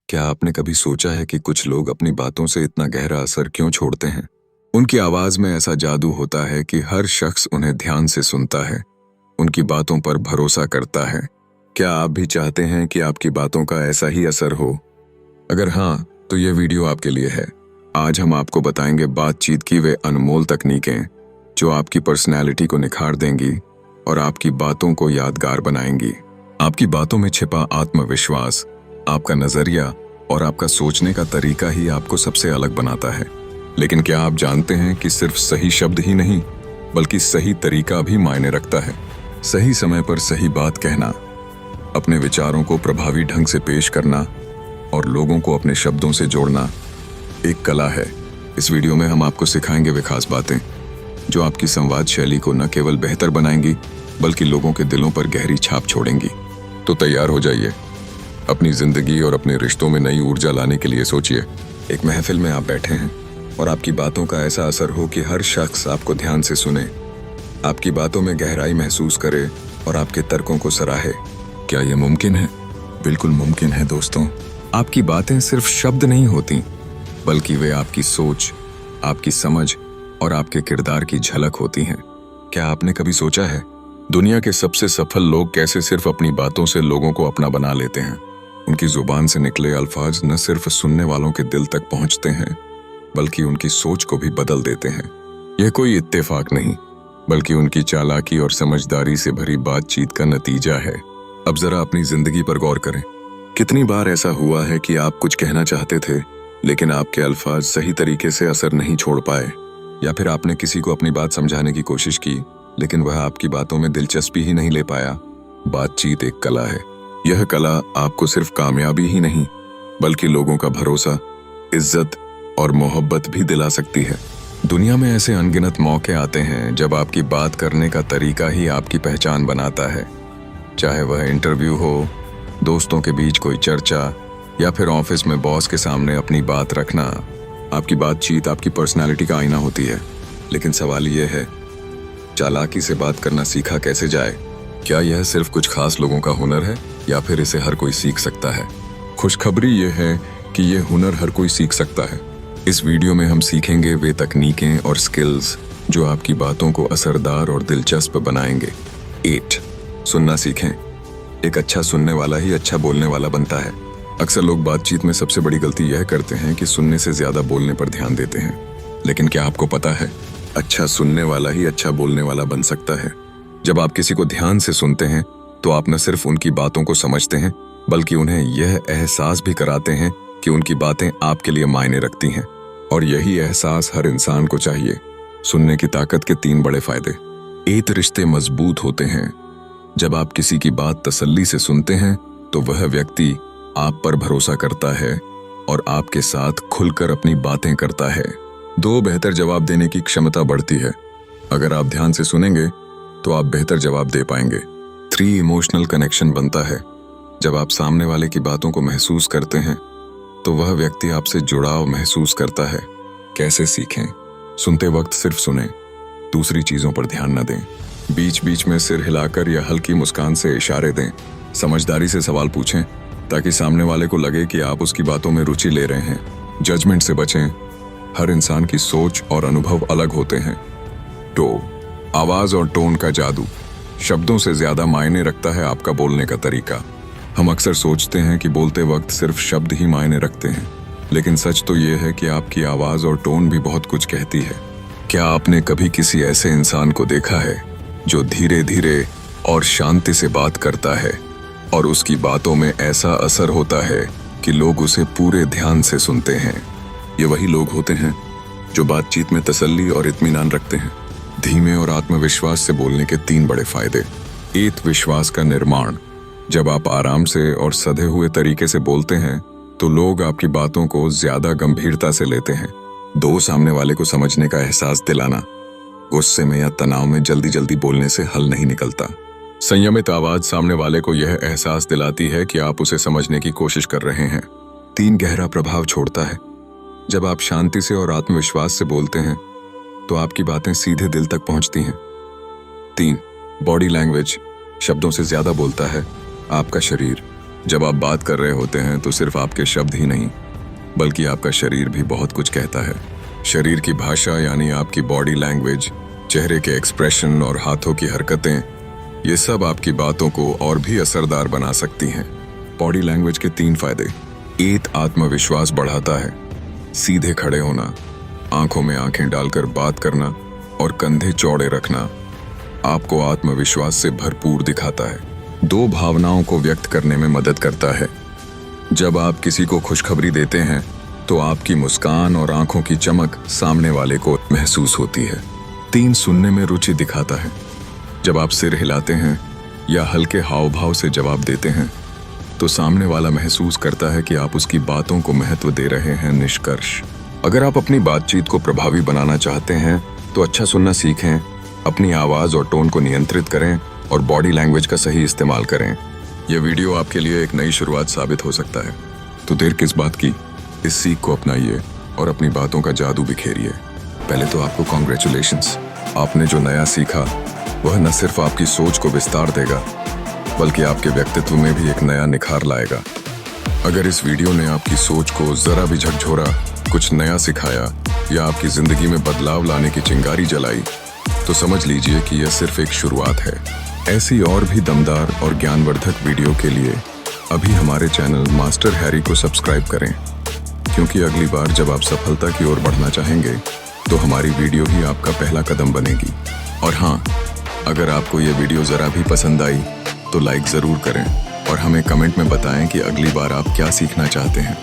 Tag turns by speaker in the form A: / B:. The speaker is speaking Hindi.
A: क्या आपने कभी सोचा है कि कुछ लोग अपनी बातों से इतना गहरा असर क्यों छोड़ते हैं? उनकी आवाज में ऐसा जादू होता है कि हर शख्स उन्हें ध्यान से सुनता है, उनकी बातों पर भरोसा करता है। क्या आप भी चाहते हैं कि आपकी बातों का ऐसा ही असर हो? अगर हाँ, तो ये वीडियो आपके लिए है। आज हम आपको बताएंगे बातचीत की वे अनमोल तकनीकें जो आपकी पर्सनैलिटी को निखार देंगी और आपकी बातों को यादगार बनाएंगी। आपकी बातों में छिपा आत्मविश्वास, आपका नजरिया और आपका सोचने का तरीका ही आपको सबसे अलग बनाता है। लेकिन क्या आप जानते हैं कि सिर्फ सही शब्द ही नहीं, बल्कि सही तरीका भी मायने रखता है। सही समय पर सही बात कहना, अपने विचारों को प्रभावी ढंग से पेश करना और लोगों को अपने शब्दों से जोड़ना एक कला है। इस वीडियो में हम आपको सिखाएंगे वे खास बातें जो आपकी संवाद शैली को न केवल बेहतर बनाएंगी, बल्कि लोगों के दिलों पर गहरी छाप छोड़ेंगी। तो तैयार हो जाइए। अपनी जिंदगी और अपने रिश्तों में नई ऊर्जा लाने के लिए सोचिए। एक महफिल में आप बैठे हैं और आपकी बातों का ऐसा असर हो कि हर शख्स आपको ध्यान से सुने, आपकी बातों में गहराई महसूस करे और आपके तर्कों को सराहे। क्या यह मुमकिन है? बिल्कुल मुमकिन है दोस्तों। आपकी बातें सिर्फ शब्द नहीं होती, बल्कि वे आपकी सोच, आपकी समझ और आपके किरदार की झलक होती हैं। क्या आपने कभी सोचा है दुनिया के सबसे सफल लोग कैसे सिर्फ अपनी बातों से लोगों को अपना बना लेते हैं? उनकी जुबान से निकले अल्फाज न सिर्फ सुनने वालों के दिल तक पहुंचते हैं, बल्कि उनकी सोच को भी बदल देते हैं। यह कोई इत्तेफाक नहीं, बल्कि उनकी चालाकी और समझदारी से भरी बातचीत का नतीजा है। अब जरा अपनी जिंदगी पर गौर करें। कितनी बार ऐसा हुआ है कि आप कुछ कहना चाहते थे, लेकिन आपके अल्फाज सही तरीके से असर नहीं छोड़ पाए, या फिर आपने किसी को अपनी बात समझाने की कोशिश की, लेकिन वह आपकी बातों में दिलचस्पी ही नहीं ले पाया। बातचीत एक कला है। यह कला आपको सिर्फ कामयाबी ही नहीं, बल्कि लोगों का भरोसा, इज्जत और मोहब्बत भी दिला सकती है। दुनिया में ऐसे अनगिनत मौके आते हैं जब आपकी बात करने का तरीका ही आपकी पहचान बनाता है। चाहे वह इंटरव्यू हो, दोस्तों के बीच कोई चर्चा, या फिर ऑफिस में बॉस के सामने अपनी बात रखना। आपकी बातचीत आपकी पर्सनैलिटी का आईना होती है। लेकिन सवाल यह है, चालाकी से बात करना सीखा कैसे जाए? क्या यह सिर्फ कुछ खास लोगों का हुनर है, या फिर इसे हर कोई सीख सकता है? खुशखबरी यह है कि यह हुनर हर कोई सीख सकता है। इस वीडियो में हम सीखेंगे वे तकनीकें और स्किल्स जो आपकी बातों को असरदार और दिलचस्प बनाएंगे। 8. सुनना सीखें। एक अच्छा सुनने वाला ही अच्छा बोलने वाला बनता है। अक्सर लोग बातचीत में सबसे बड़ी गलती यह करते हैं कि सुनने से ज्यादा बोलने पर ध्यान देते हैं। लेकिन क्या आपको पता है, अच्छा सुनने वाला ही अच्छा बोलने वाला बन सकता है। जब आप किसी को ध्यान से सुनते हैं, तो आप न सिर्फ उनकी बातों को समझते हैं, बल्कि उन्हें यह एहसास भी कराते हैं कि उनकी बातें आपके लिए मायने रखती हैं। और यही एहसास हर इंसान को चाहिए। सुनने की ताकत के 3 बड़े फायदे। 1. रिश्ते मजबूत होते हैं। जब आप किसी की बात तसल्ली से सुनते हैं, तो वह व्यक्ति आप पर भरोसा करता है और आपके साथ खुलकर अपनी बातें करता है। 2. बेहतर जवाब देने की क्षमता बढ़ती है। अगर आप ध्यान से सुनेंगे, तो आप बेहतर जवाब दे पाएंगे। 3. इमोशनल कनेक्शन बनता है। जब आप सामने वाले की बातों को महसूस करते हैं, तो वह व्यक्ति आपसे जुड़ाव महसूस करता है। कैसे सीखें? सुनते वक्त सिर्फ सुनें, दूसरी चीजों पर ध्यान न दें। बीच बीच में सिर हिलाकर या हल्की मुस्कान से इशारे दें। समझदारी से सवाल पूछें, ताकि सामने वाले को लगे कि आप उसकी बातों में रुचि ले रहे हैं। जजमेंट से बचें। हर इंसान की सोच और अनुभव अलग होते हैं। आवाज और टोन का जादू। शब्दों से ज्यादा मायने रखता है आपका बोलने का तरीका। हम अक्सर सोचते हैं कि बोलते वक्त सिर्फ शब्द ही मायने रखते हैं, लेकिन सच तो यह है कि आपकी आवाज और टोन भी बहुत कुछ कहती है। क्या आपने कभी किसी ऐसे इंसान को देखा है जो धीरे धीरे और शांति से बात करता है, और उसकी बातों में ऐसा असर होता है कि लोग उसे पूरे ध्यान से सुनते हैं? ये वही लोग होते हैं जो बातचीत में तसल्ली और इत्मीनान रखते हैं। धीमे और आत्मविश्वास से बोलने के 3 बड़े फायदे। 1. विश्वास का निर्माण। जब आप आराम से और सधे हुए तरीके से बोलते हैं, तो लोग आपकी बातों को ज्यादा गंभीरता से लेते हैं। 2. सामने वाले को समझने का एहसास दिलाना। गुस्से में या तनाव में जल्दी जल्दी बोलने से हल नहीं निकलता। संयमित आवाज सामने वाले को यह एहसास दिलाती है कि आप उसे समझने की कोशिश कर रहे हैं। 3. गहरा प्रभाव छोड़ता है। जब आप शांति से और आत्मविश्वास से बोलते हैं, तो आपकी बातें सीधे दिल तक पहुंचती हैं। 3. Body language. शब्दों से ज्यादा बोलता है आपका शरीर। जब आप बात कर रहे होते हैं तो सिर्फ आपके शब्द ही नहीं बल्कि आपका शरीर भी बहुत कुछ कहता है। शरीर की भाषा यानी आपकी बॉडी लैंग्वेज, चेहरे के एक्सप्रेशन और हाथों की हरकतें, ये सब आपकी बातों को और भी असरदार बना सकती हैं। बॉडी लैंग्वेज के 3 फायदे। 1, आत्मविश्वास बढ़ाता है। सीधे खड़े होना, आंखों में आंखें डालकर बात करना और कंधे चौड़े रखना आपको आत्मविश्वास से भरपूर दिखाता है। 2, भावनाओं को व्यक्त करने में मदद करता है। जब आप किसी को खुशखबरी देते हैं तो आपकी मुस्कान और आंखों की चमक सामने वाले को महसूस होती है। 3, सुनने में रुचि दिखाता है। जब आप सिर हिलाते हैं या हल्के हाव भाव से जवाब देते हैं तो सामने वाला महसूस करता है कि आप उसकी बातों को महत्व दे रहे हैं। निष्कर्ष, अगर आप अपनी बातचीत को प्रभावी बनाना चाहते हैं तो अच्छा सुनना सीखें, अपनी आवाज और टोन को नियंत्रित करें और बॉडी लैंग्वेज का सही इस्तेमाल करें। यह वीडियो आपके लिए एक नई शुरुआत साबित हो सकता है, तो देर किस बात की, इस सीख को अपनाइए और अपनी बातों का जादू बिखेरिए। पहले तो आपको कॉन्ग्रेचुलेशंस, आपने जो नया सीखा वह न सिर्फ आपकी सोच को विस्तार देगा बल्कि आपके व्यक्तित्व में भी एक नया निखार लाएगा। अगर इस वीडियो ने आपकी सोच को जरा भी झकझोरा, कुछ नया सिखाया या आपकी जिंदगी में बदलाव लाने की चिंगारी जलाई तो समझ लीजिए कि यह सिर्फ एक शुरुआत है। ऐसी और भी दमदार और ज्ञानवर्धक वीडियो के लिए अभी हमारे चैनल मास्टर हैरी को सब्सक्राइब करें, क्योंकि अगली बार जब आप सफलता की ओर बढ़ना चाहेंगे तो हमारी वीडियो ही आपका पहला कदम बनेगी। और हाँ, अगर आपको ये वीडियो ज़रा भी पसंद आई तो लाइक ज़रूर करें और हमें कमेंट में बताएं कि अगली बार आप क्या सीखना चाहते हैं।